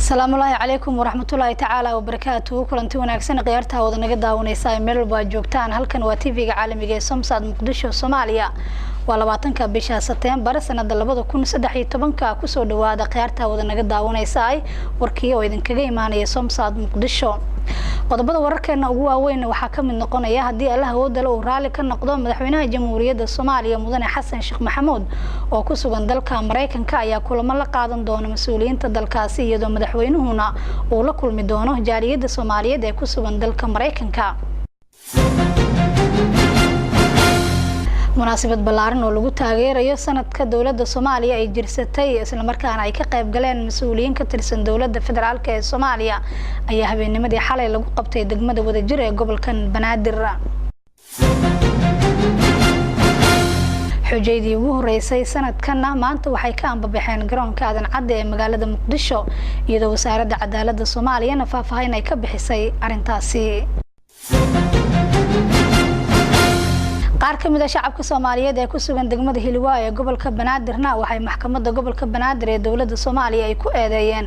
السلام الله عليكم ورحمة الله تعالى وبركاته. كلنتي wanaagsan qiyaarta wada naga daawanaysa meel walba joogtaan halkan waa TV-ga caalamiga ee Somsad Muqdisho Soomaaliya waa 20ka bisha September sanada 2013 ku soo dhawaada qiyaarta wada naga daawanaysa warkii oo idinkaga imaanaya Somsad Muqdisho. qodobada wararkeena ugu waaweyn waxa ka mid noqonaya hadii Allah wadalo uu raali ka noqdo madaxweynaha jamhuuriyadda Soomaaliya mudane Xasan Sheekh Maxamuud oo ku sugan dalka Mareykanka ayaa kulamo la qaadan doona mas'uuliyiinta dalkaasi iyadoo madaxweynuhuna uu la kulmi doono jaaliyadda Soomaaliyeed ee ku sugan dalka Mareykanka. munaasabad ballaaran oo lagu taageerayo sanadka dawladda Soomaaliya ay jirsatay isla markaana ay ka qayb galeen mas'uuliyiin ka tirsan dawladda federaalka ee Soomaaliya ayaa habeennimadii xalay lagu qabtay degmada wadajir ee gobolka Banaadir. xujeedii ugu horeysay sanadkan maanta waxay ka anbabaxeen garoonka Aadan Cadde ee magaalada Muqdisho iyadoo wasaaradda cadaaladda Soomaaliya faahfaahin ay ka bixisay arintaasi. qaar ka mid ah shacabka Soomaaliyeed ee ku sugan degmada Hiilwaa ee gobolka Banaadirna waxay maxkamadda gobolka Banaadir ee dawladda Soomaaliya ay ku eedeeyeen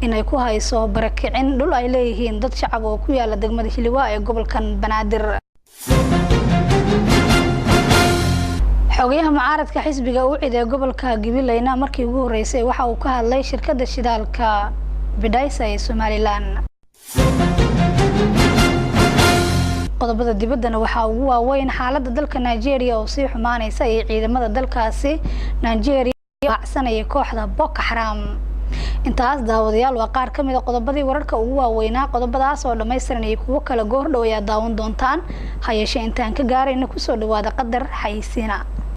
in ay ku hayso barakicin dhul ay leeyihiin dad shacab oo ku yaala degmada Hiilwaa ee gobolka Banaadir. xogayaha mucaaradka xisbiga u ciiday gobolka Gibilayna markii ugu horeysay waxa uu ka hadlay shirkadda shidaalka Bidaysa ee Somaliland. qodobada dibaddana waxa ugu waaweyn xaaladda dalka Nigeria oo sii xumaanaysa ee ciidamada dalkaasi Nigeria raacsanaya kooxda Boko Haram. intaas daawadayaal waa qaar ka mid ah qodobadii wararka ugu waaweynaa qodobadaas oo dhameystiran iyo kuwa kala goor dhow ayaa daawan doontaan ha yeeshee intaan ka gaarayna ku soo dhawaada qadar xayisiina.